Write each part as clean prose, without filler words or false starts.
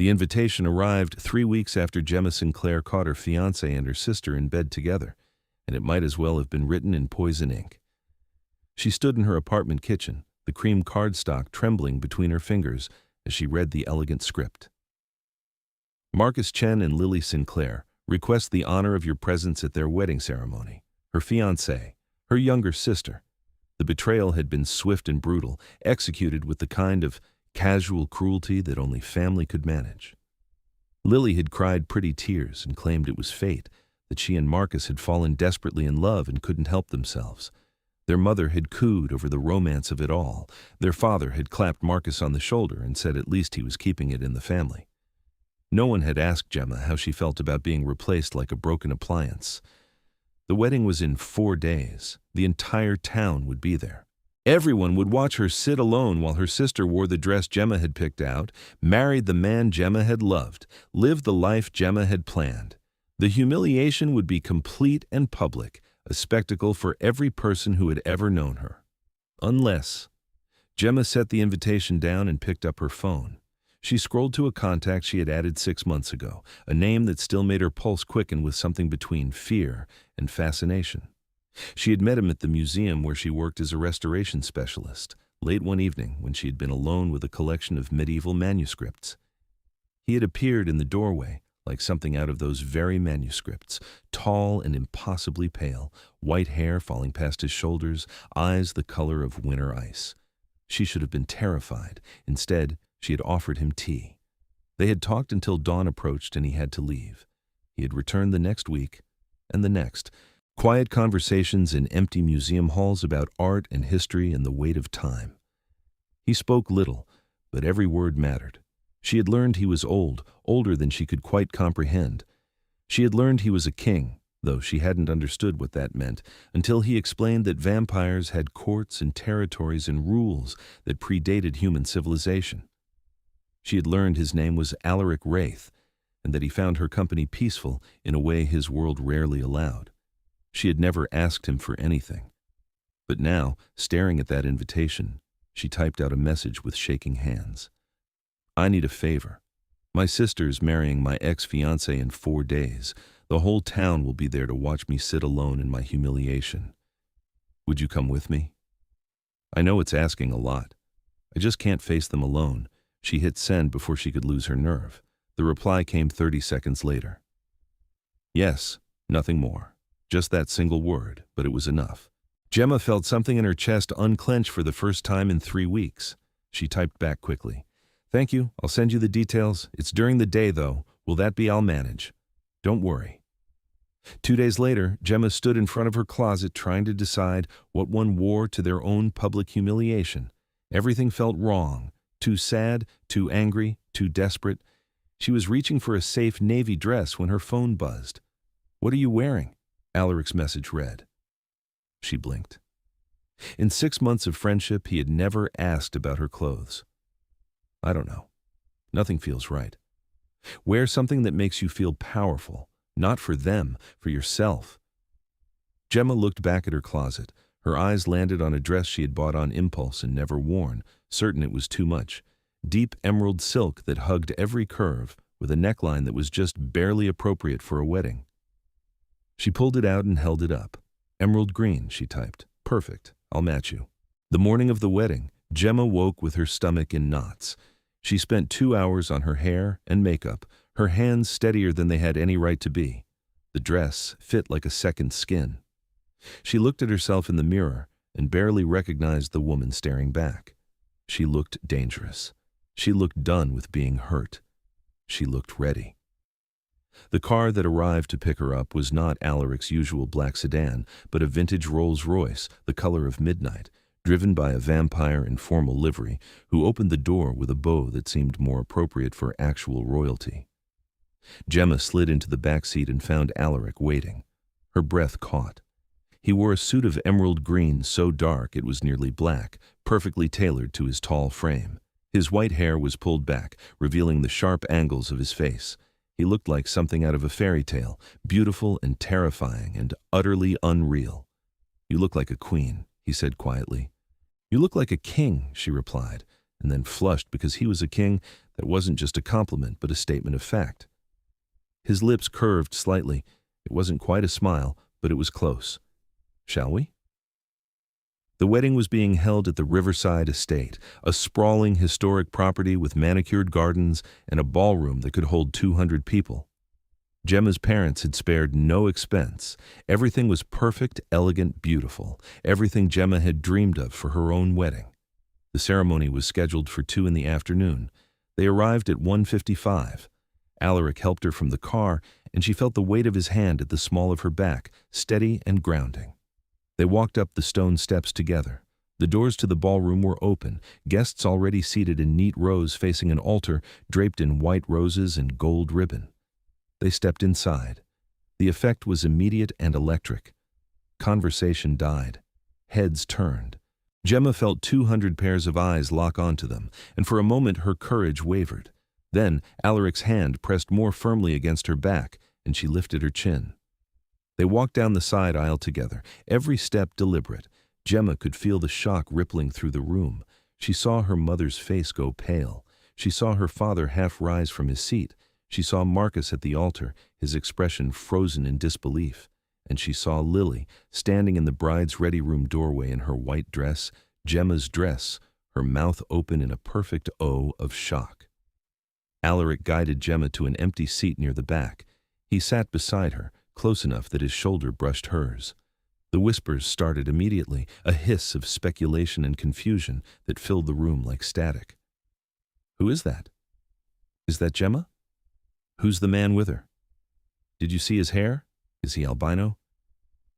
The invitation arrived 3 weeks after Gemma Sinclair caught her fiancé and her sister in bed together, and it might as well have been written in poison ink. She stood in her apartment kitchen, the cream cardstock trembling between her fingers as she read the elegant script. Marcus Chen and Lily Sinclair request the honor of your presence at their wedding ceremony. Her fiancé, her younger sister. The betrayal had been swift and brutal, executed with the kind of casual cruelty that only family could manage. Lily had cried pretty tears and claimed it was fate, that she and Marcus had fallen desperately in love and couldn't help themselves. Their mother had cooed over the romance of it all. Their father had clapped Marcus on the shoulder and said at least he was keeping it in the family. No one had asked Gemma how she felt about being replaced like a broken appliance. The wedding was in 4 days. The entire town would be there. Everyone would watch her sit alone while her sister wore the dress Gemma had picked out, married the man Gemma had loved, lived the life Gemma had planned. The humiliation would be complete and public, a spectacle for every person who had ever known her. Unless Gemma set the invitation down and picked up her phone. She scrolled to a contact she had added 6 months ago, a name that still made her pulse quicken with something between fear and fascination. She had met him at the museum where she worked as a restoration specialist, late one evening when she had been alone with a collection of medieval manuscripts. He had appeared in the doorway, like something out of those very manuscripts, tall and impossibly pale, white hair falling past his shoulders, eyes the color of winter ice. She should have been terrified. Instead, she had offered him tea. They had talked until dawn approached and he had to leave. He had returned the next week, and the next. Quiet conversations in empty museum halls about art and history and the weight of time. He spoke little, but every word mattered. She had learned he was old, older than she could quite comprehend. She had learned he was a king, though she hadn't understood what that meant, until he explained that vampires had courts and territories and rules that predated human civilization. She had learned his name was Alaric Raith, and that he found her company peaceful in a way his world rarely allowed. She had never asked him for anything. But now, staring at that invitation, she typed out a message with shaking hands. I need a favor. My sister's marrying my ex-fiancé in 4 days. The whole town will be there to watch me sit alone in my humiliation. Would you come with me? I know it's asking a lot. I just can't face them alone. She hit send before she could lose her nerve. The reply came 30 seconds later. Yes, nothing more. Just that single word, but it was enough. Gemma felt something in her chest unclench for the first time in 3 weeks. She typed back quickly. Thank you, I'll send you the details. It's during the day, though. Will that be I'll manage. Don't worry. 2 days later, Gemma stood in front of her closet trying to decide what one wore to their own public humiliation. Everything felt wrong. Too sad, too angry, too desperate. She was reaching for a safe navy dress when her phone buzzed. What are you wearing? Alaric's message read. She blinked. In 6 months of friendship, he had never asked about her clothes. I don't know. Nothing feels right. Wear something that makes you feel powerful, not for them, for yourself. Gemma looked back at her closet. Her eyes landed on a dress she had bought on impulse and never worn, certain it was too much. Deep emerald silk that hugged every curve, with a neckline that was just barely appropriate for a wedding. She pulled it out and held it up. Emerald green, she typed. Perfect. I'll match you. The morning of the wedding, Gemma woke with her stomach in knots. She spent 2 hours on her hair and makeup, her hands steadier than they had any right to be. The dress fit like a second skin. She looked at herself in the mirror and barely recognized the woman staring back. She looked dangerous. She looked done with being hurt. She looked ready. The car that arrived to pick her up was not Alaric's usual black sedan, but a vintage Rolls-Royce, the color of midnight, driven by a vampire in formal livery, who opened the door with a bow that seemed more appropriate for actual royalty. Gemma slid into the back seat and found Alaric waiting. Her breath caught. He wore a suit of emerald green so dark it was nearly black, perfectly tailored to his tall frame. His white hair was pulled back, revealing the sharp angles of his face. He looked like something out of a fairy tale, beautiful and terrifying and utterly unreal. You look like a queen, he said quietly. You look like a king, she replied, and then flushed because he was a king. That wasn't just a compliment, but a statement of fact. His lips curved slightly. It wasn't quite a smile, but it was close. Shall we? The wedding was being held at the Riverside Estate, a sprawling historic property with manicured gardens and a ballroom that could hold 200 people. Gemma's parents had spared no expense. Everything was perfect, elegant, beautiful. Everything Gemma had dreamed of for her own wedding. The ceremony was scheduled for 2 p.m. They arrived at 1:55. Alaric helped her from the car, and she felt the weight of his hand at the small of her back, steady and grounding. They walked up the stone steps together. The doors to the ballroom were open, guests already seated in neat rows facing an altar draped in white roses and gold ribbon. They stepped inside. The effect was immediate and electric. Conversation died. Heads turned. Gemma felt 200 pairs of eyes lock onto them, and for a moment her courage wavered. Then Alaric's hand pressed more firmly against her back, and she lifted her chin. They walked down the side aisle together, every step deliberate. Gemma could feel the shock rippling through the room. She saw her mother's face go pale. She saw her father half rise from his seat. She saw Marcus at the altar, his expression frozen in disbelief. And she saw Lily, standing in the bride's ready room doorway in her white dress, Gemma's dress, her mouth open in a perfect O of shock. Alaric guided Gemma to an empty seat near the back. He sat beside her, close enough that his shoulder brushed hers. The whispers started immediately, a hiss of speculation and confusion that filled the room like static. Who is that? Is that Gemma? Who's the man with her? Did you see his hair? Is he albino?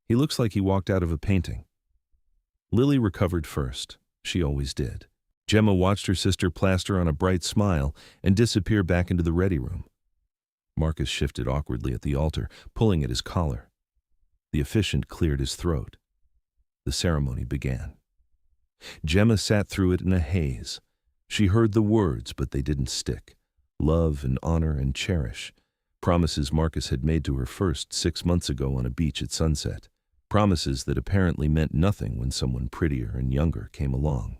He looks like he walked out of a painting. Lily recovered first. She always did. Gemma watched her sister plaster on a bright smile and disappear back into the ready room. Marcus shifted awkwardly at the altar, pulling at his collar. The officiant cleared his throat. The ceremony began. Gemma sat through it in a haze. She heard the words, but they didn't stick. Love and honor and cherish. Promises Marcus had made to her first 6 months ago on a beach at sunset. Promises that apparently meant nothing when someone prettier and younger came along.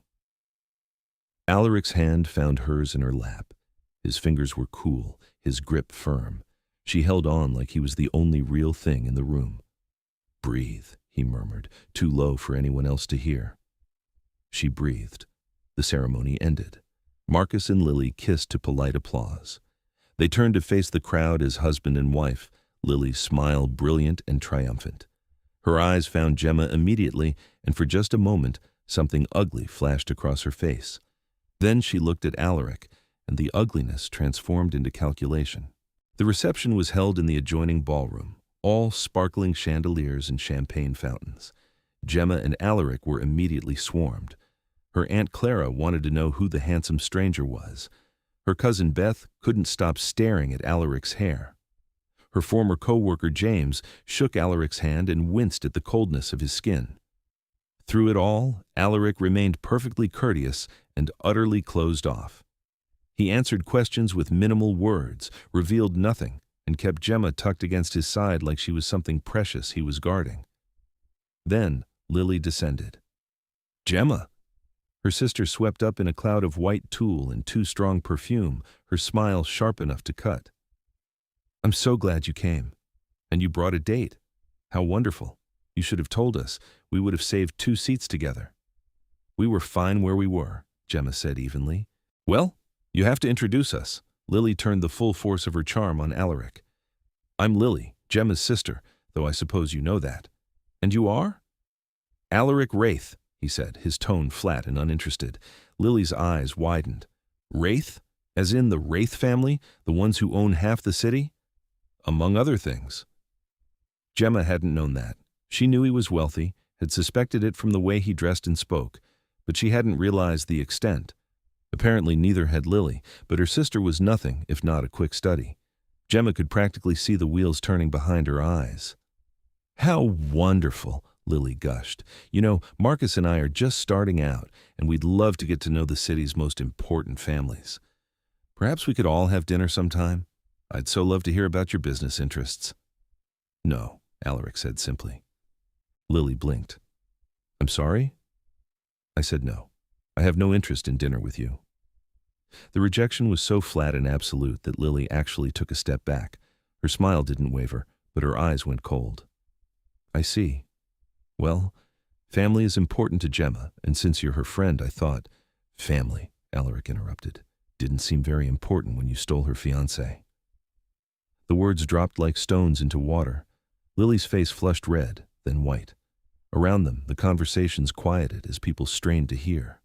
Alaric's hand found hers in her lap. His fingers were cool, his grip firm. She held on like he was the only real thing in the room. Breathe, he murmured, too low for anyone else to hear. She breathed. The ceremony ended. Marcus and Lily kissed to polite applause. They turned to face the crowd as husband and wife, Lily's smile brilliant and triumphant. Her eyes found Gemma immediately, and for just a moment, something ugly flashed across her face. Then she looked at Alaric, and the ugliness transformed into calculation. The reception was held in the adjoining ballroom, all sparkling chandeliers and champagne fountains. Gemma and Alaric were immediately swarmed. Her Aunt Clara wanted to know who the handsome stranger was. Her cousin Beth couldn't stop staring at Alaric's hair. Her former co-worker James shook Alaric's hand and winced at the coldness of his skin. Through it all, Alaric remained perfectly courteous and utterly closed off. He answered questions with minimal words, revealed nothing, and kept Gemma tucked against his side like she was something precious he was guarding. Then Lily descended. Gemma! Her sister swept up in a cloud of white tulle and too strong perfume, her smile sharp enough to cut. I'm so glad you came. And you brought a date. How wonderful. You should have told us. We would have saved 2 seats together. We were fine where we were, Gemma said evenly. Well, you have to introduce us. Lily turned the full force of her charm on Alaric. I'm Lily, Gemma's sister, though I suppose you know that. And you are? Alaric Raith, he said, his tone flat and uninterested. Lily's eyes widened. Raith? As in the Raith family, the ones who own half the city? Among other things. Gemma hadn't known that. She knew he was wealthy, had suspected it from the way he dressed and spoke, but she hadn't realized the extent. Apparently neither had Lily, but her sister was nothing if not a quick study. Gemma could practically see the wheels turning behind her eyes. How wonderful, Lily gushed. You know, Marcus and I are just starting out, and we'd love to get to know the city's most important families. Perhaps we could all have dinner sometime? I'd so love to hear about your business interests. No, Alaric said simply. Lily blinked. I'm sorry? I said no. I have no interest in dinner with you. The rejection was so flat and absolute that Lily actually took a step back. Her smile didn't waver, but her eyes went cold. I see. Well, family is important to Gemma, and since you're her friend, I thought— Family, Alaric interrupted, didn't seem very important when you stole her fiancé. The words dropped like stones into water. Lily's face flushed red, then white. Around them, the conversations quieted as people strained to hear.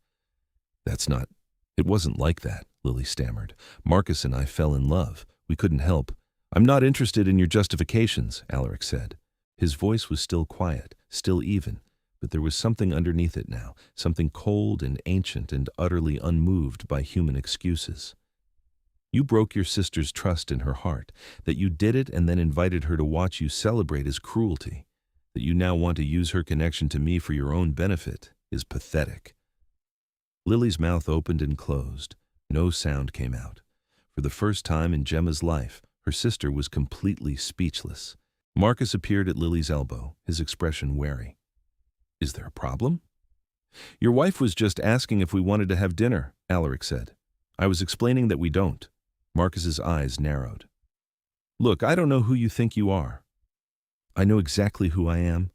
It wasn't like that, Lily stammered. Marcus and I fell in love. We couldn't help. I'm not interested in your justifications, Alaric said. His voice was still quiet, still even, but there was something underneath it now, something cold and ancient and utterly unmoved by human excuses. You broke your sister's trust in her heart. That you did it and then invited her to watch you celebrate is cruelty. That you now want to use her connection to me for your own benefit is pathetic. Lily's mouth opened and closed. No sound came out. For the first time in Gemma's life, her sister was completely speechless. Marcus appeared at Lily's elbow, his expression wary. Is there a problem? Your wife was just asking if we wanted to have dinner, Alaric said. I was explaining that we don't. Marcus's eyes narrowed. Look, I don't know who you think you are. I know exactly who I am.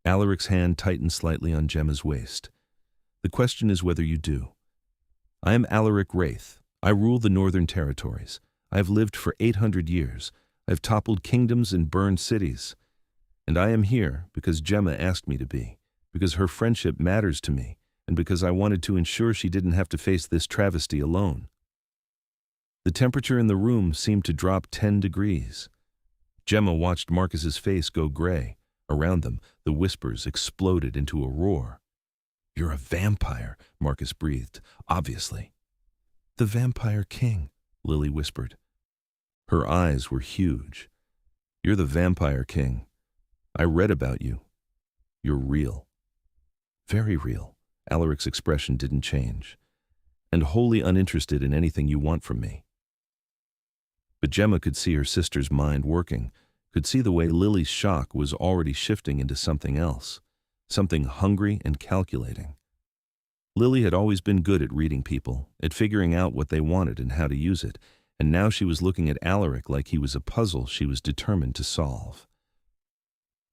Alaric's hand tightened slightly on Gemma's waist. The question is whether you do. I am Alaric Raith. I rule the Northern Territories. I have lived for 800 years. I have toppled kingdoms and burned cities. And I am here because Gemma asked me to be, because her friendship matters to me, and because I wanted to ensure she didn't have to face this travesty alone. The temperature in the room seemed to drop 10 degrees. Gemma watched Marcus's face go gray. Around them, the whispers exploded into a roar. You're a vampire, Marcus breathed, obviously. The Vampire King, Lily whispered. Her eyes were huge. You're the Vampire King. I read about you. You're real. Very real. Alaric's expression didn't change. And wholly uninterested in anything you want from me. But Gemma could see her sister's mind working, could see the way Lily's shock was already shifting into something else, something hungry and calculating. Lily had always been good at reading people, at figuring out what they wanted and how to use it, and now she was looking at Alaric like he was a puzzle she was determined to solve.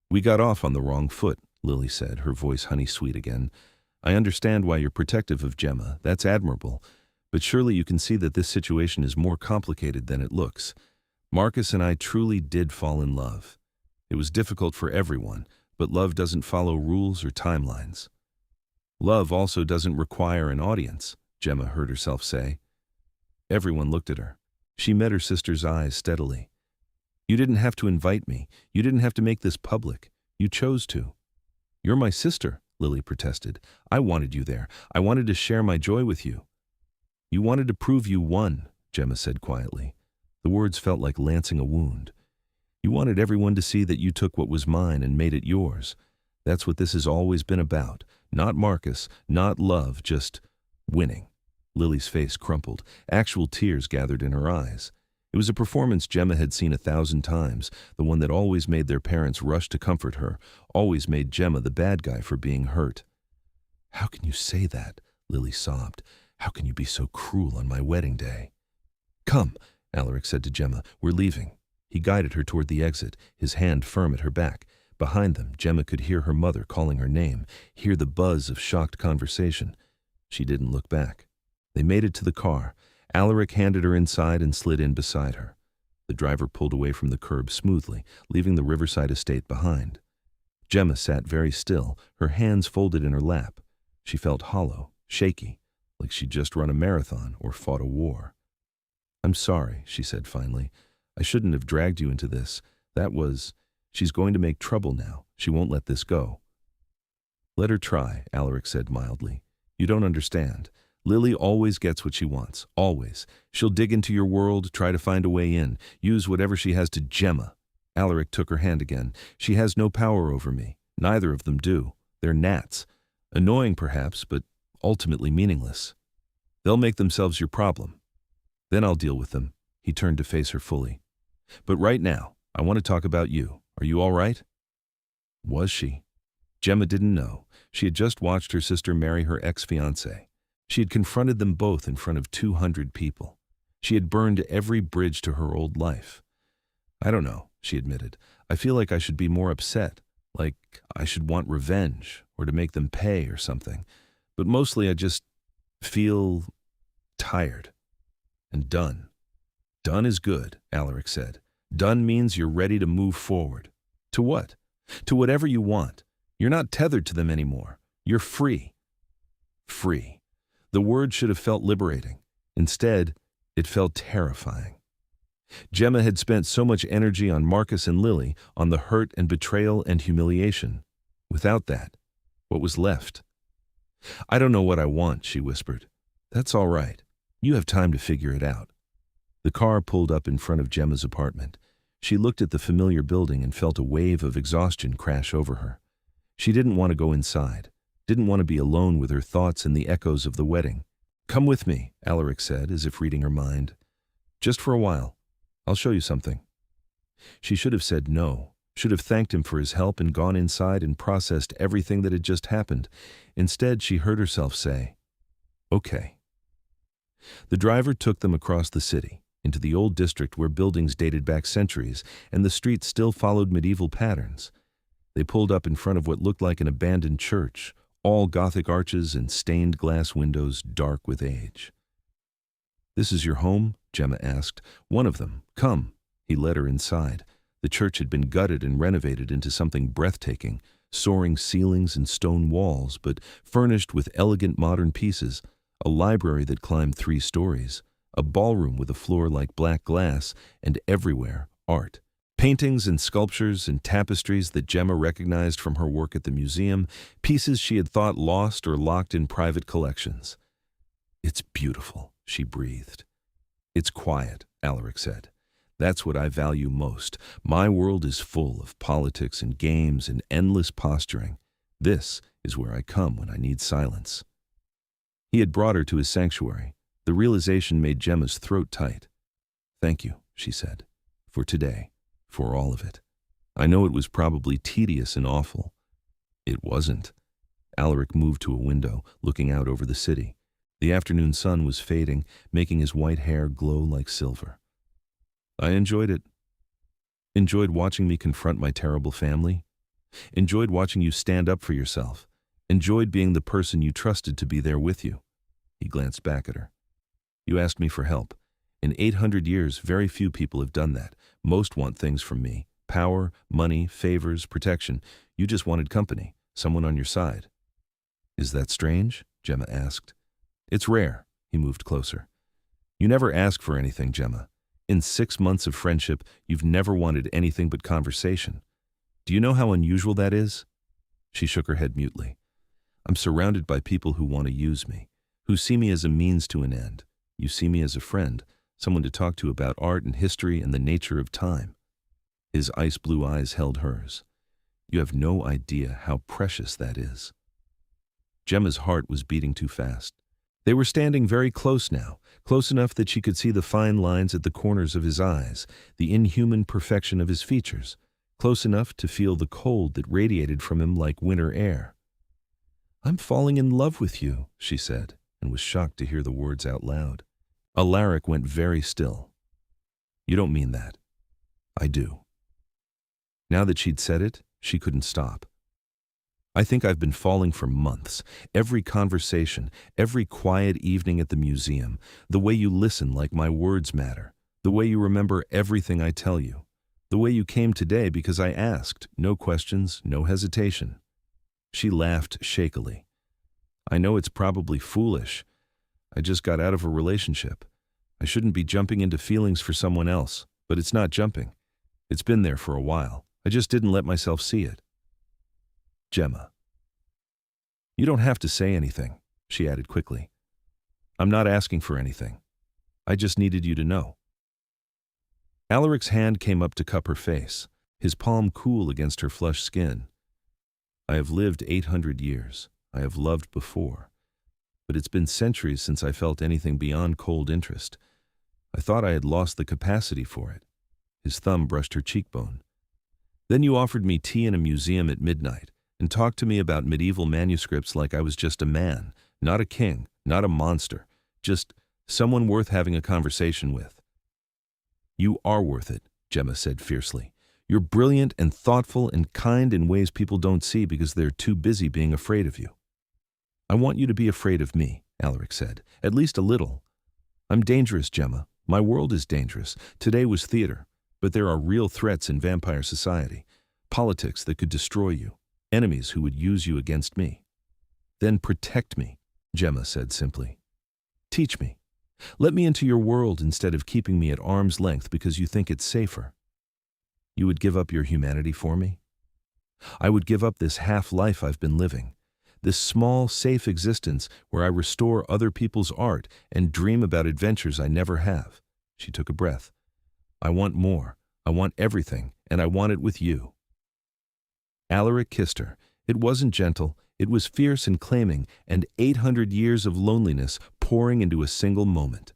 We got off on the wrong foot, Lily said, her voice honey-sweet again. I understand why you're protective of Gemma, that's admirable, but surely you can see that this situation is more complicated than it looks. Marcus and I truly did fall in love. It was difficult for everyone, but love doesn't follow rules or timelines. Love also doesn't require an audience, Gemma heard herself say. Everyone looked at her. She met her sister's eyes steadily. You didn't have to invite me. You didn't have to make this public. You chose to. You're my sister, Lily protested. I wanted you there. I wanted to share my joy with you. You wanted to prove you won, Gemma said quietly. The words felt like lancing a wound. You wanted everyone to see that you took what was mine and made it yours. That's what this has always been about. Not Marcus, not love, just winning. Lily's face crumpled. Actual tears gathered in her eyes. It was a performance Gemma had seen 1,000 times, the one that always made their parents rush to comfort her, always made Gemma the bad guy for being hurt. How can you say that? Lily sobbed. How can you be so cruel on my wedding day? Come, Alaric said to Gemma, we're leaving. He guided her toward the exit, his hand firm at her back. Behind them, Gemma could hear her mother calling her name, hear the buzz of shocked conversation. She didn't look back. They made it to the car. Alaric handed her inside and slid in beside her. The driver pulled away from the curb smoothly, leaving the riverside estate behind. Gemma sat very still, her hands folded in her lap. She felt hollow, shaky, like she'd just run a marathon or fought a war. I'm sorry, she said finally. I shouldn't have dragged you into this. She's going to make trouble now. She won't let this go. Let her try, Alaric said mildly. You don't understand. Lily always gets what she wants, always. She'll dig into your world, try to find a way in, use whatever she has to Gemma. Alaric took her hand again. She has no power over me. Neither of them do. They're gnats. Annoying perhaps, but ultimately meaningless. They'll make themselves your problem. Then I'll deal with them. He turned to face her fully. But right now, I want to talk about you. Are you all right? Was she? Gemma didn't know. She had just watched her sister marry her ex-fiancé. She had confronted them both in front of 200 people. She had burned every bridge to her old life. I don't know, she admitted. I feel like I should be more upset, like I should want revenge or to make them pay or something. But mostly I just feel tired and done. Done is good, Alaric said. Done means you're ready to move forward. To what? To whatever you want. You're not tethered to them anymore. You're free. Free. The word should have felt liberating. Instead, it felt terrifying. Gemma had spent so much energy on Marcus and Lily, on the hurt and betrayal and humiliation. Without that, what was left? I don't know what I want, she whispered. That's all right. You have time to figure it out. The car pulled up in front of Gemma's apartment. She looked at the familiar building and felt a wave of exhaustion crash over her. She didn't want to go inside, didn't want to be alone with her thoughts and the echoes of the wedding. Come with me, Alaric said, as if reading her mind. Just for a while. I'll show you something. She should have said no, should have thanked him for his help and gone inside and processed everything that had just happened. Instead, she heard herself say, okay. The driver took them across the city, into the old district where buildings dated back centuries and the streets still followed medieval patterns. They pulled up in front of what looked like an abandoned church, all Gothic arches and stained glass windows dark with age. This is your home? Gemma asked. One of them. Come. He led her inside. The church had been gutted and renovated into something breathtaking, soaring ceilings and stone walls, but furnished with elegant modern pieces, a library that climbed 3 stories, a ballroom with a floor like black glass, and everywhere art. Paintings and sculptures and tapestries that Gemma recognized from her work at the museum, pieces she had thought lost or locked in private collections. It's beautiful, she breathed. It's quiet, Alaric said. That's what I value most. My world is full of politics and games and endless posturing. This is where I come when I need silence. He had brought her to his sanctuary. The realization made Gemma's throat tight. Thank you, she said, for today, for all of it. I know it was probably tedious and awful. It wasn't. Alaric moved to a window, looking out over the city. The afternoon sun was fading, making his white hair glow like silver. I enjoyed it. Enjoyed watching me confront my terrible family. Enjoyed watching you stand up for yourself. Enjoyed being the person you trusted to be there with you. He glanced back at her. You asked me for help. In 800 years, very few people have done that. Most want things from me. Power, money, favors, protection. You just wanted company, someone on your side. Is that strange? Gemma asked. It's rare. He moved closer. You never ask for anything, Gemma. In 6 months of friendship, you've never wanted anything but conversation. Do you know how unusual that is? She shook her head mutely. I'm surrounded by people who want to use me, who see me as a means to an end. You see me as a friend, someone to talk to about art and history and the nature of time. His ice blue eyes held hers. You have no idea how precious that is. Gemma's heart was beating too fast. They were standing very close now, close enough that she could see the fine lines at the corners of his eyes, the inhuman perfection of his features, close enough to feel the cold that radiated from him like winter air. I'm falling in love with you, she said, and was shocked to hear the words out loud. Alaric went very still. You don't mean that. I do. Now that she'd said it, she couldn't stop. I think I've been falling for months. Every conversation, every quiet evening at the museum, the way you listen like my words matter, the way you remember everything I tell you, the way you came today because I asked, no questions, no hesitation. She laughed shakily. I know it's probably foolish. I just got out of a relationship. I shouldn't be jumping into feelings for someone else, but it's not jumping. It's been there for a while. I just didn't let myself see it. Gemma. You don't have to say anything, she added quickly. I'm not asking for anything. I just needed you to know. Alaric's hand came up to cup her face, his palm cool against her flushed skin. I have lived 800 years. I have loved before. But it's been centuries since I felt anything beyond cold interest. I thought I had lost the capacity for it. His thumb brushed her cheekbone. Then you offered me tea in a museum at midnight and talked to me about medieval manuscripts like I was just a man, Not a king, not a monster, just someone worth having a conversation with. You are worth it, Gemma said fiercely. You're brilliant and thoughtful and kind in ways people don't see because they're too busy being afraid of you. I want you to be afraid of me, Alaric said, at least a little. I'm dangerous, Gemma. My world is dangerous. Today was theater, but there are real threats in vampire society. Politics that could destroy you. Enemies who would use you against me. Then protect me, Gemma said simply. Teach me. Let me into your world instead of keeping me at arm's length because you think it's safer. You would give up your humanity for me? I would give up this half-life I've been living, this small, safe existence where I restore other people's art and dream about adventures I never have. She took a breath. I want more. I want everything, and I want it with you. Alaric kissed her. It wasn't gentle. It was fierce and claiming, and 800 years of loneliness pouring into a single moment.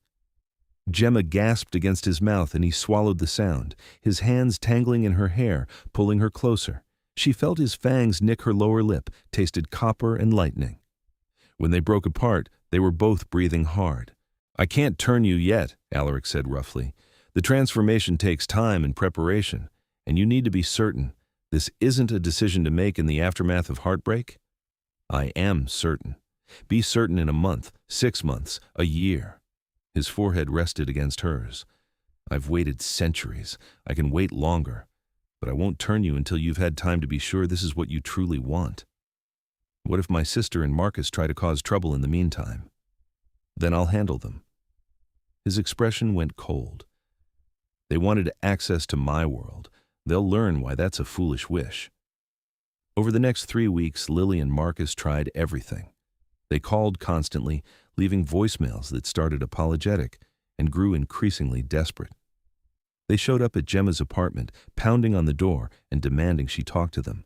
Gemma gasped against his mouth and he swallowed the sound, his hands tangling in her hair, pulling her closer. She felt his fangs nick her lower lip, tasted copper and lightning. When they broke apart, they were both breathing hard. I can't turn you yet, Alaric said roughly. The transformation takes time and preparation, and you need to be certain. This isn't a decision to make in the aftermath of heartbreak. I am certain. Be certain in a month, 6 months, a year. His forehead rested against hers. I've waited centuries. I can wait longer. But I won't turn you until you've had time to be sure this is what you truly want. What if my sister and Marcus try to cause trouble in the meantime? Then I'll handle them. His expression went cold. They wanted access to my world. They'll learn why that's a foolish wish. Over the next 3 weeks, Lily and Marcus tried everything. They called constantly, leaving voicemails that started apologetic and grew increasingly desperate. They showed up at Gemma's apartment, pounding on the door and demanding she talk to them.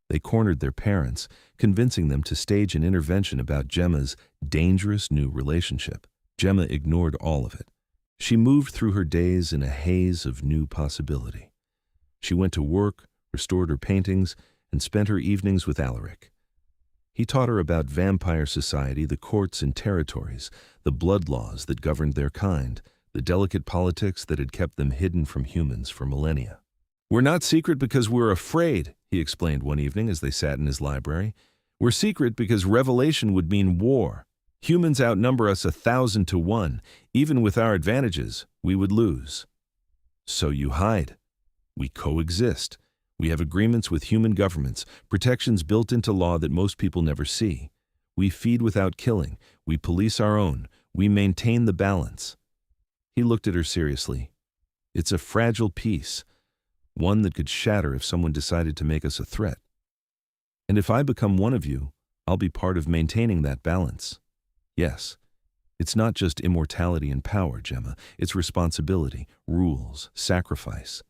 They cornered their parents, convincing them to stage an intervention about Gemma's dangerous new relationship. Gemma ignored all of it. She moved through her days in a haze of new possibility. She went to work, restored her paintings, and spent her evenings with Alaric. He taught her about vampire society, the courts and territories, the blood laws that governed their kind, the delicate politics that had kept them hidden from humans for millennia. We're not secret because we're afraid, he explained one evening as they sat in his library. We're secret because revelation would mean war. Humans outnumber us 1,000 to 1. Even with our advantages, we would lose. So you hide. We coexist. We have agreements with human governments, protections built into law that most people never see. We feed without killing. We police our own. We maintain the balance. He looked at her seriously. It's a fragile peace, one that could shatter if someone decided to make us a threat. And if I become one of you, I'll be part of maintaining that balance. Yes, it's not just immortality and power, Gemma. It's responsibility, rules, sacrifice.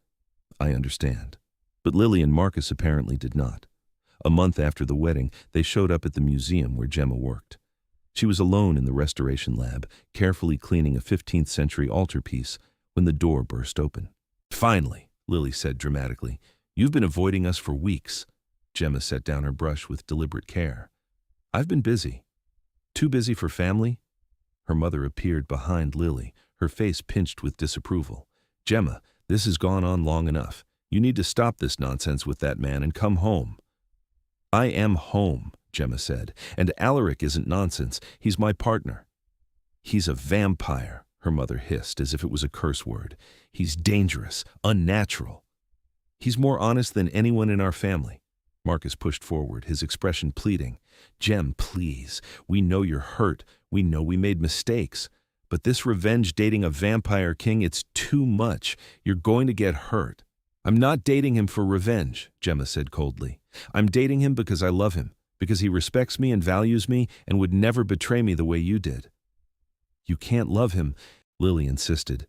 I understand. But Lily and Marcus apparently did not. A month after the wedding, they showed up at the museum where Gemma worked. She was alone in the restoration lab, carefully cleaning a 15th century altarpiece, when the door burst open. Finally, Lily said dramatically, you've been avoiding us for weeks. Gemma set down her brush with deliberate care. I've been busy. Too busy for family? Her mother appeared behind Lily, her face pinched with disapproval. Gemma, this has gone on long enough. You need to stop this nonsense with that man and come home. I am home, Gemma said, and Alaric isn't nonsense. He's my partner. He's a vampire, her mother hissed as if it was a curse word. He's dangerous, unnatural. He's more honest than anyone in our family. Marcus pushed forward, his expression pleading. Gem, please. We know you're hurt. We know we made mistakes. But this revenge dating a vampire king, it's too much. You're going to get hurt. I'm not dating him for revenge, Gemma said coldly. I'm dating him because I love him, because he respects me and values me and would never betray me the way you did. You can't love him, Lily insisted.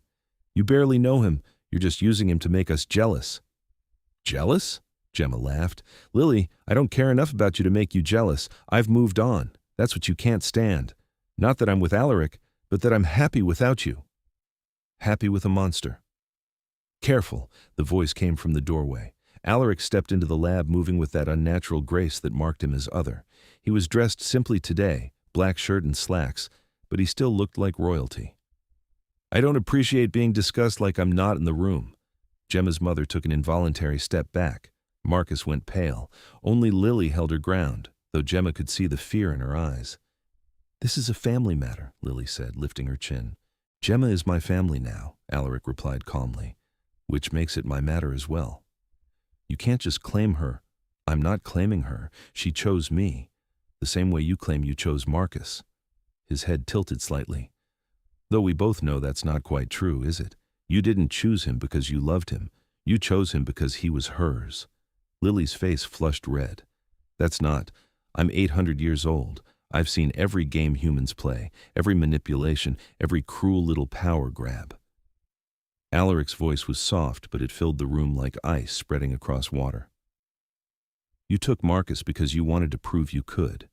You barely know him. You're just using him to make us jealous. Jealous? Gemma laughed. Lily, I don't care enough about you to make you jealous. I've moved on. That's what you can't stand. Not that I'm with Alaric, but that I'm happy without you. Happy with a monster. Careful, the voice came from the doorway. Alaric stepped into the lab, moving with that unnatural grace that marked him as other. He was dressed simply today, black shirt and slacks, but he still looked like royalty. I don't appreciate being discussed like I'm not in the room. Gemma's mother took an involuntary step back. Marcus went pale. Only Lily held her ground, though Gemma could see the fear in her eyes. This is a family matter, Lily said, lifting her chin. Gemma is my family now, Alaric replied calmly, which makes it my matter as well. You can't just claim her. I'm not claiming her. She chose me, the same way you claim you chose Marcus. His head tilted slightly. Though we both know that's not quite true, is it? You didn't choose him because you loved him. You chose him because he was hers. Lily's face flushed red. That's not. I'm 800 years old. I've seen every game humans play, every manipulation, every cruel little power grab. Alaric's voice was soft, but it filled the room like ice spreading across water. You took Marcus because you wanted to prove you could,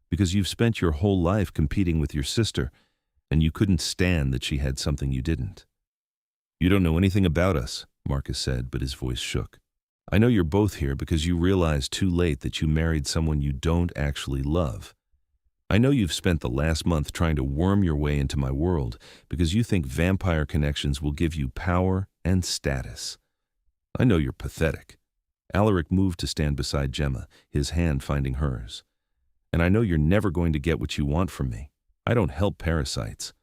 because you've spent your whole life competing with your sister, and you couldn't stand that she had something you didn't. You don't know anything about us, Marcus said, but his voice shook. I know you're both here because you realized too late that you married someone you don't actually love. I know you've spent the last month trying to worm your way into my world because you think vampire connections will give you power and status. I know you're pathetic. Alaric moved to stand beside Gemma, his hand finding hers. And I know you're never going to get what you want from me. I don't help parasites.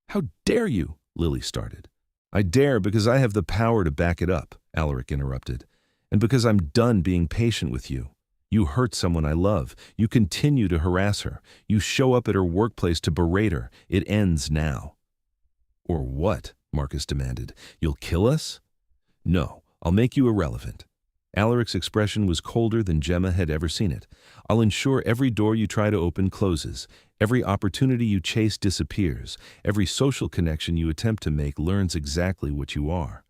How dare you? Lily started. I dare because I have the power to back it up, Alaric interrupted. And because I'm done being patient with you. You hurt someone I love. You continue to harass her. You show up at her workplace to berate her. It ends now. Or what? Marcus demanded. You'll kill us? No, I'll make you irrelevant. Alaric's expression was colder than Gemma had ever seen it. I'll ensure every door you try to open closes. Every opportunity you chase disappears. Every social connection you attempt to make learns exactly what you are.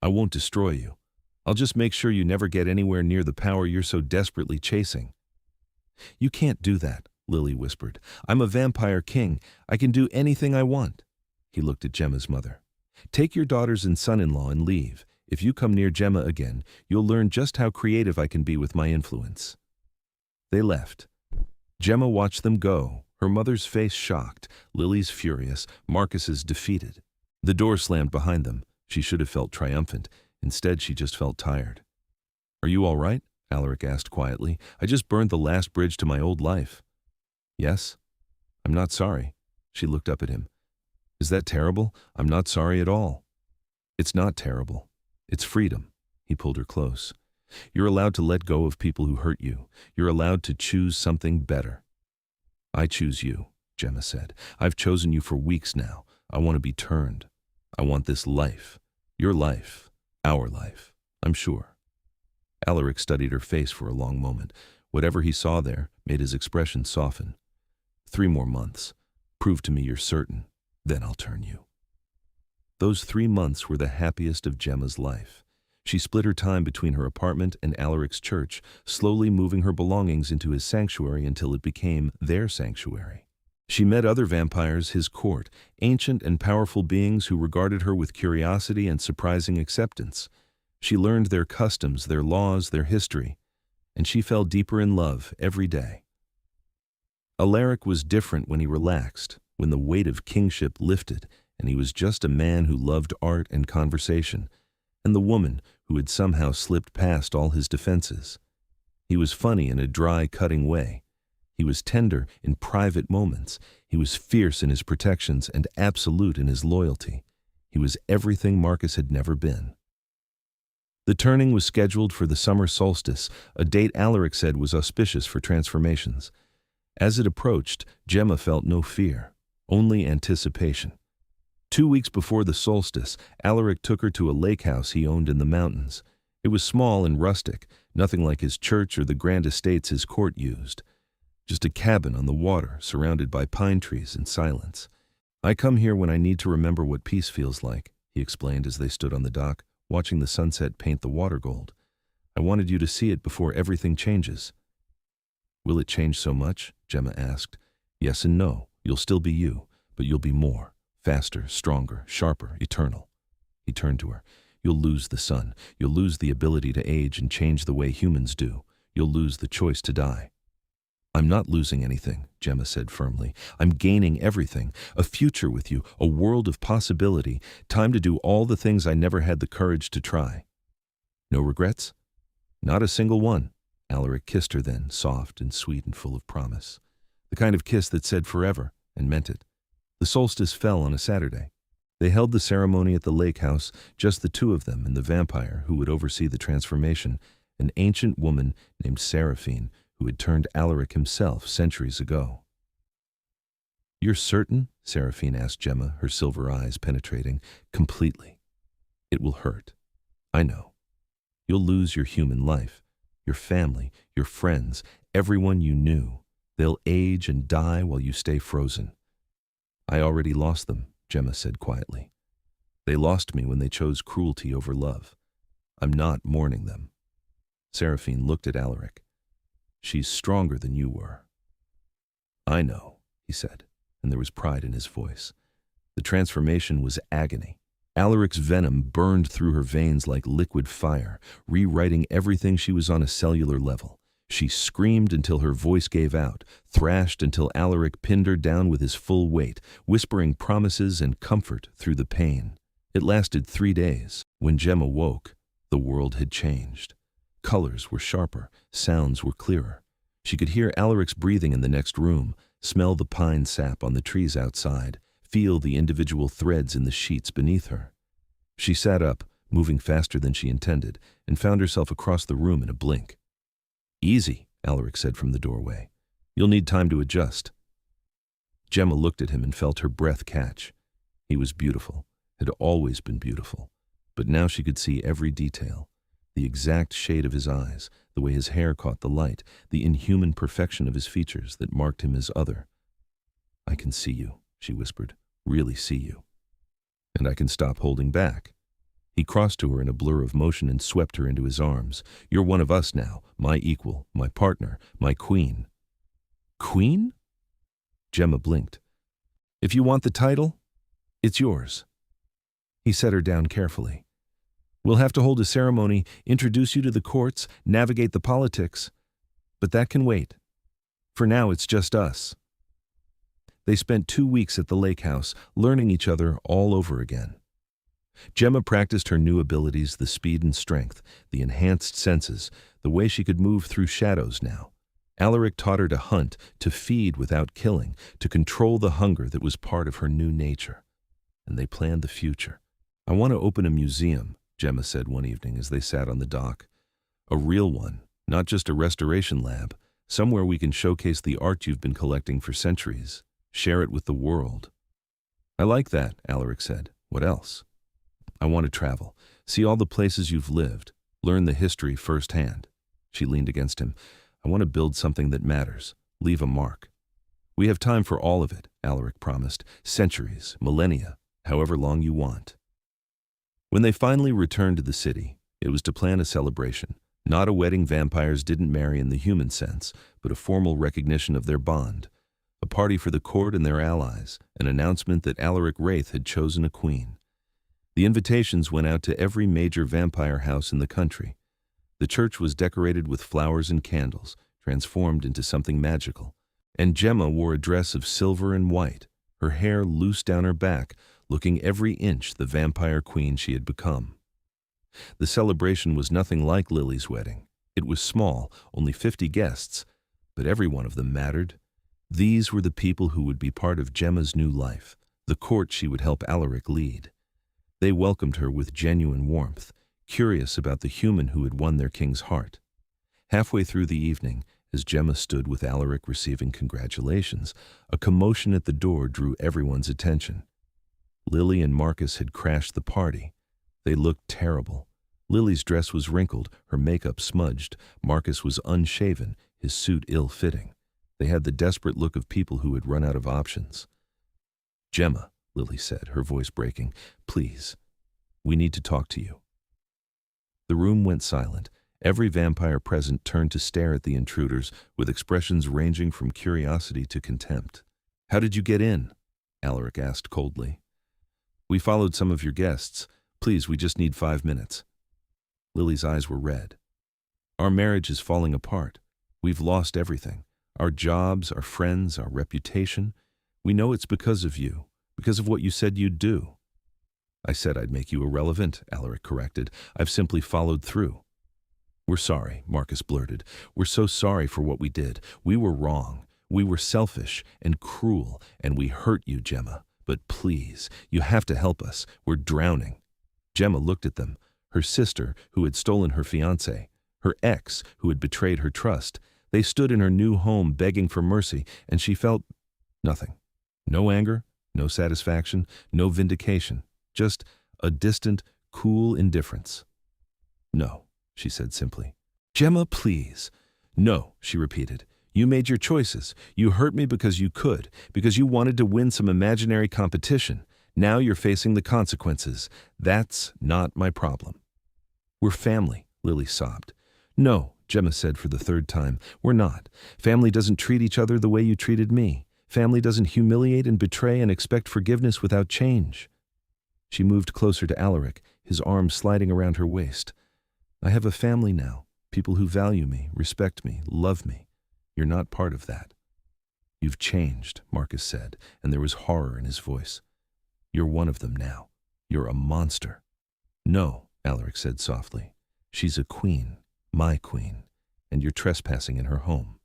I won't destroy you. I'll just make sure you never get anywhere near the power you're so desperately chasing. You can't do that, Lily whispered. I'm a vampire king. I can do anything I want. He looked at Gemma's mother. Take your daughters and son-in-law and leave. If you come near Gemma again, you'll learn just how creative I can be with my influence. They left. Gemma watched them go, her mother's face shocked, Lily's furious, Marcus's defeated. The door slammed behind them. She should have felt triumphant. Instead, she just felt tired. Are you all right? Alaric asked quietly. I just burned the last bridge to my old life. Yes? I'm not sorry. She looked up at him. Is that terrible? I'm not sorry at all. It's not terrible. It's freedom. He pulled her close. You're allowed to let go of people who hurt you. You're allowed to choose something better. I choose you, Gemma said. I've chosen you for weeks now. I want to be turned. I want this life. Your life. Our life, I'm sure. Alaric studied her face for a long moment. Whatever he saw there made his expression soften. 3 more months. Prove to me you're certain. Then I'll turn you. Those 3 months were the happiest of Gemma's life. She split her time between her apartment and Alaric's church, slowly moving her belongings into his sanctuary until it became their sanctuary. She met other vampires, his court, ancient and powerful beings who regarded her with curiosity and surprising acceptance. She learned their customs, their laws, their history, and she fell deeper in love every day. Alaric was different when he relaxed, when the weight of kingship lifted, and he was just a man who loved art and conversation, and the woman who had somehow slipped past all his defenses. He was funny in a dry, cutting way. He was tender in private moments. He was fierce in his protections and absolute in his loyalty. He was everything Marcus had never been. The turning was scheduled for the summer solstice, a date Alaric said was auspicious for transformations. As it approached, Gemma felt no fear, only anticipation. 2 weeks before the solstice, Alaric took her to a lake house he owned in the mountains. It was small and rustic, nothing like his church or the grand estates his court used. Just a cabin on the water, surrounded by pine trees and silence. I come here when I need to remember what peace feels like, he explained as they stood on the dock, watching the sunset paint the water gold. I wanted you to see it before everything changes. Will it change so much? Gemma asked. Yes and no. You'll still be you, but you'll be more. Faster, stronger, sharper, eternal. He turned to her. You'll lose the sun. You'll lose the ability to age and change the way humans do. You'll lose the choice to die. I'm not losing anything, Gemma said firmly. I'm gaining everything. A future with you, a world of possibility, time to do all the things I never had the courage to try. No regrets? Not a single one. Alaric kissed her then, soft and sweet and full of promise. The kind of kiss that said forever, and meant it. The solstice fell on a Saturday. They held the ceremony at the lake house, just the two of them and the vampire who would oversee the transformation, an ancient woman named Seraphine, who had turned Alaric himself centuries ago. You're certain? Seraphine asked Gemma, her silver eyes penetrating. Completely. It will hurt. I know. You'll lose your human life, your family, your friends, everyone you knew. They'll age and die while you stay frozen. I already lost them, Gemma said quietly. They lost me when they chose cruelty over love. I'm not mourning them. Seraphine looked at Alaric. She's stronger than you were. I know, he said, and there was pride in his voice. The transformation was agony. Alaric's venom burned through her veins like liquid fire, rewriting everything she was on a cellular level. She screamed until her voice gave out, thrashed until Alaric pinned her down with his full weight, whispering promises and comfort through the pain. It lasted 3 days. When Gemma woke, the world had changed. Colors were sharper, sounds were clearer. She could hear Alaric's breathing in the next room, smell the pine sap on the trees outside, feel the individual threads in the sheets beneath her. She sat up, moving faster than she intended, and found herself across the room in a blink. Easy, Alaric said from the doorway. You'll need time to adjust. Gemma looked at him and felt her breath catch. He was beautiful, had always been beautiful, but now she could see every detail. The exact shade of his eyes, the way his hair caught the light, the inhuman perfection of his features that marked him as other. I can see you, she whispered, really see you. And I can stop holding back. He crossed to her in a blur of motion and swept her into his arms. You're one of us now, my equal, my partner, my queen. Queen? Gemma blinked. If you want the title, it's yours. He set her down carefully. We'll have to hold a ceremony, introduce you to the courts, navigate the politics. But that can wait. For now, it's just us. They spent 2 weeks at the lake house, learning each other all over again. Gemma practiced her new abilities, the speed and strength, the enhanced senses, the way she could move through shadows now. Alaric taught her to hunt, to feed without killing, to control the hunger that was part of her new nature. And they planned the future. I want to open a museum, Gemma said one evening as they sat on the dock. A real one, not just a restoration lab, somewhere we can showcase the art you've been collecting for centuries, share it with the world. I like that, Alaric said. What else? I want to travel, see all the places you've lived, learn the history firsthand. She leaned against him. I want to build something that matters, leave a mark. We have time for all of it, Alaric promised. Centuries, millennia, however long you want. When they finally returned to the city, it was to plan a celebration. Not a wedding vampires didn't marry in the human sense, but a formal recognition of their bond. A party for the court and their allies, an announcement that Alaric Raith had chosen a queen. The invitations went out to every major vampire house in the country. The church was decorated with flowers and candles, transformed into something magical. And Gemma wore a dress of silver and white, her hair loose down her back, looking every inch the vampire queen she had become. The celebration was nothing like Lily's wedding. It was small, only 50 guests, but every one of them mattered. These were the people who would be part of Gemma's new life, the court she would help Alaric lead. They welcomed her with genuine warmth, curious about the human who had won their king's heart. Halfway through the evening, as Gemma stood with Alaric receiving congratulations, a commotion at the door drew everyone's attention. Lily and Marcus had crashed the party. They looked terrible. Lily's dress was wrinkled, her makeup smudged. Marcus was unshaven, his suit ill-fitting. They had the desperate look of people who had run out of options. Gemma, Lily said, her voice breaking, please, we need to talk to you. The room went silent. Every vampire present turned to stare at the intruders with expressions ranging from curiosity to contempt. How did you get in? Alaric asked coldly. We followed some of your guests. Please, we just need 5 minutes. Lily's eyes were red. Our marriage is falling apart. We've lost everything. Our jobs, our friends, our reputation. We know it's because of you, because of what you said you'd do." "I said I'd make you irrelevant," Alaric corrected. "I've simply followed through." "We're sorry," Marcus blurted. "We're so sorry for what we did. We were wrong. We were selfish and cruel, and we hurt you, Gemma. But please, you have to help us. We're drowning." Gemma looked at them. Her sister, who had stolen her fiancé, her ex, who had betrayed her trust. They stood in her new home begging for mercy, and she felt nothing. No anger, no satisfaction, no vindication. Just a distant, cool indifference. "No," she said simply. "Gemma, please." "No," she repeated. "You made your choices. You hurt me because you could, because you wanted to win some imaginary competition. Now you're facing the consequences. That's not my problem." "We're family," Lily sobbed. "No," Gemma said for the third time. "We're not. Family doesn't treat each other the way you treated me. Family doesn't humiliate and betray and expect forgiveness without change." She moved closer to Alaric, his arm sliding around her waist. "I have a family now, people who value me, respect me, love me. You're not part of that." "You've changed," Marcus said, and there was horror in his voice. "You're one of them now. You're a monster." "No," Alaric said softly. "She's a queen, my queen, and you're trespassing in her home."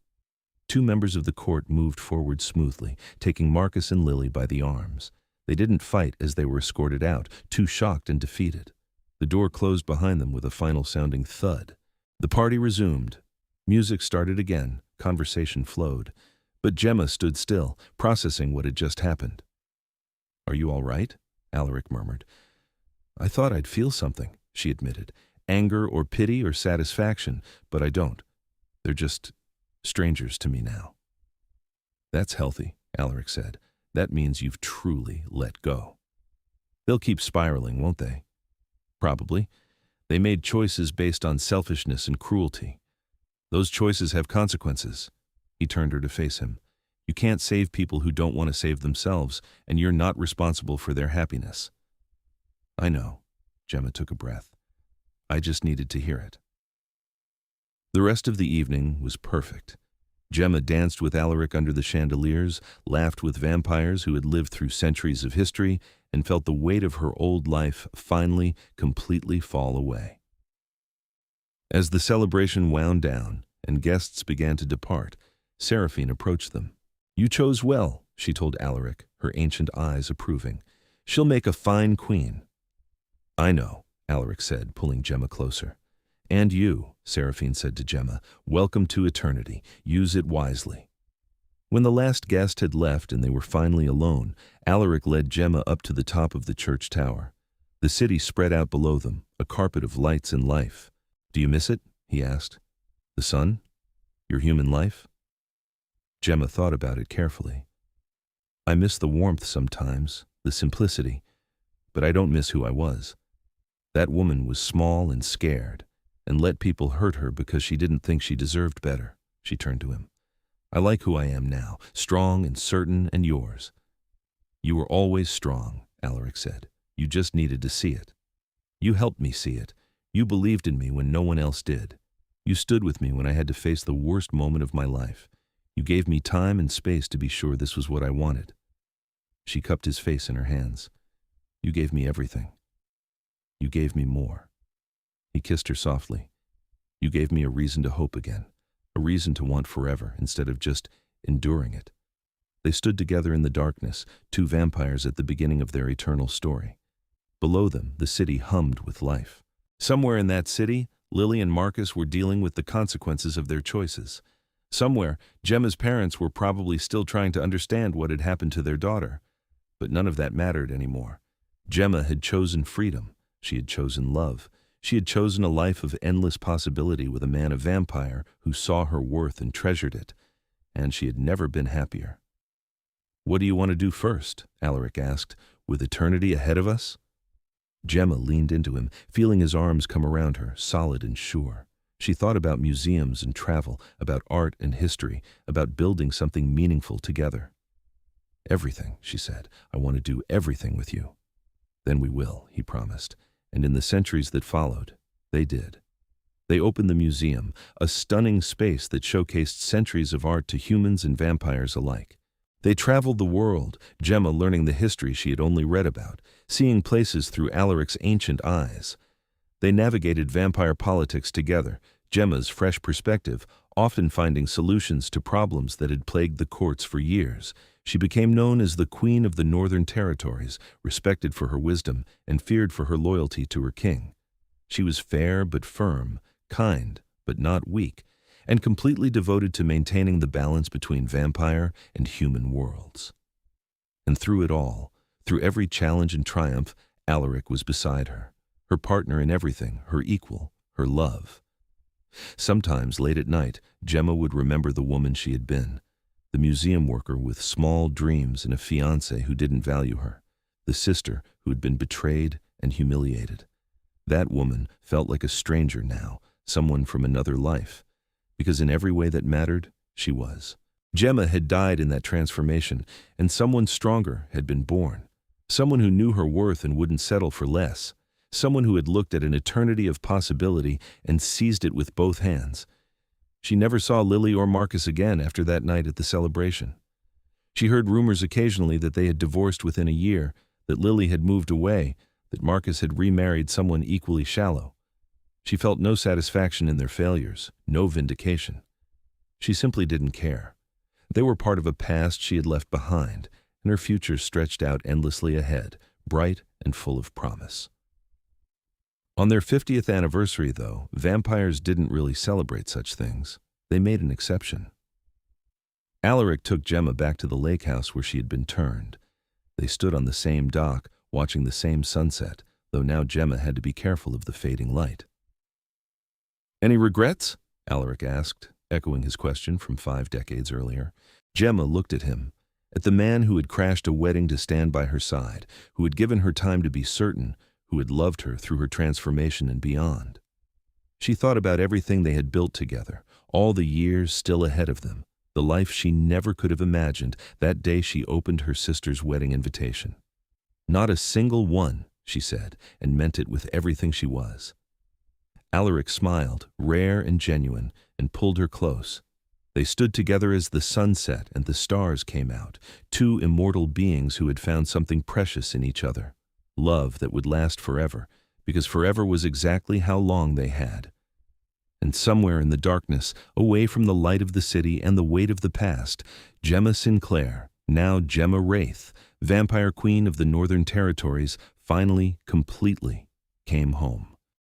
Two members of the court moved forward smoothly, taking Marcus and Lily by the arms. They didn't fight as they were escorted out, too shocked and defeated. The door closed behind them with a final-sounding thud. The party resumed. Music started again, conversation flowed. But Gemma stood still, processing what had just happened. "Are you all right?" Alaric murmured. "I thought I'd feel something," she admitted. "Anger or pity or satisfaction, but I don't. They're just strangers to me now." "That's healthy," Alaric said. "That means you've truly let go." "They'll keep spiraling, won't they?" "Probably. They made choices based on selfishness and cruelty. Those choices have consequences." He turned her to face him. "You can't save people who don't want to save themselves, and you're not responsible for their happiness." "I know." Gemma took a breath. "I just needed to hear it." The rest of the evening was perfect. Gemma danced with Alaric under the chandeliers, laughed with vampires who had lived through centuries of history, and felt the weight of her old life finally, completely fall away. As the celebration wound down and guests began to depart, Seraphine approached them. "You chose well," she told Alaric, her ancient eyes approving. "She'll make a fine queen." "I know," Alaric said, pulling Gemma closer. "And you," Seraphine said to Gemma, "welcome to eternity. Use it wisely." When the last guest had left and they were finally alone, Alaric led Gemma up to the top of the church tower. The city spread out below them, a carpet of lights and life. "Do you miss it?" he asked. "The sun? Your human life?" Gemma thought about it carefully. "I miss the warmth sometimes, the simplicity, but I don't miss who I was. That woman was small and scared, and let people hurt her because she didn't think she deserved better." She turned to him. "I like who I am now, strong and certain and yours." "You were always strong," Alaric said. "You just needed to see it. You helped me see it. You believed in me when no one else did. You stood with me when I had to face the worst moment of my life. You gave me time and space to be sure this was what I wanted." She cupped his face in her hands. "You gave me everything. You gave me more." He kissed her softly. "You gave me a reason to hope again, a reason to want forever instead of just enduring it." They stood together in the darkness, two vampires at the beginning of their eternal story. Below them, the city hummed with life. Somewhere in that city, Lily and Marcus were dealing with the consequences of their choices. Somewhere, Gemma's parents were probably still trying to understand what had happened to their daughter. But none of that mattered anymore. Gemma had chosen freedom. She had chosen love. She had chosen a life of endless possibility with a man a vampire who saw her worth and treasured it. And she had never been happier. "What do you want to do first?" Alaric asked. "With eternity ahead of us?" Gemma leaned into him, feeling his arms come around her, solid and sure. She thought about museums and travel, about art and history, about building something meaningful together. "Everything," she said. "I want to do everything with you." "Then we will," he promised. And in the centuries that followed, they did. They opened the museum, a stunning space that showcased centuries of art to humans and vampires alike. They traveled the world, Gemma learning the history she had only read about, seeing places through Alaric's ancient eyes. They navigated vampire politics together, Gemma's fresh perspective, often finding solutions to problems that had plagued the courts for years. She became known as the Queen of the Northern Territories, respected for her wisdom and feared for her loyalty to her king. She was fair but firm, kind but not weak, and completely devoted to maintaining the balance between vampire and human worlds. And through it all, through every challenge and triumph, Alaric was beside her, her partner in everything, her equal, her love. Sometimes, late at night, Gemma would remember the woman she had been, the museum worker with small dreams and a fiancé who didn't value her, the sister who had been betrayed and humiliated. That woman felt like a stranger now, someone from another life, because in every way that mattered, she was. Gemma had died in that transformation, and someone stronger had been born, someone who knew her worth and wouldn't settle for less, someone who had looked at an eternity of possibility and seized it with both hands. She never saw Lily or Marcus again after that night at the celebration. She heard rumors occasionally that they had divorced within a year, that Lily had moved away, that Marcus had remarried someone equally shallow. She felt no satisfaction in their failures, no vindication. She simply didn't care. They were part of a past she had left behind, and her future stretched out endlessly ahead, bright and full of promise. On their 50th anniversary, though, vampires didn't really celebrate such things. They made an exception. Alaric took Gemma back to the lake house where she had been turned. They stood on the same dock, watching the same sunset, though now Gemma had to be careful of the fading light. "Any regrets?" Alaric asked, echoing his question from 5 decades earlier. Gemma looked at him, at the man who had crashed a wedding to stand by her side, who had given her time to be certain, who had loved her through her transformation and beyond. She thought about everything they had built together, all the years still ahead of them, the life she never could have imagined that day she opened her sister's wedding invitation. "Not a single one," she said, and meant it with everything she was. Alaric smiled, rare and genuine, and pulled her close. They stood together as the sun set and the stars came out, two immortal beings who had found something precious in each other. Love that would last forever, because forever was exactly how long they had. And somewhere in the darkness, away from the light of the city and the weight of the past, Gemma Sinclair, now Gemma Raith, vampire queen of the Northern Territories, finally, completely came home.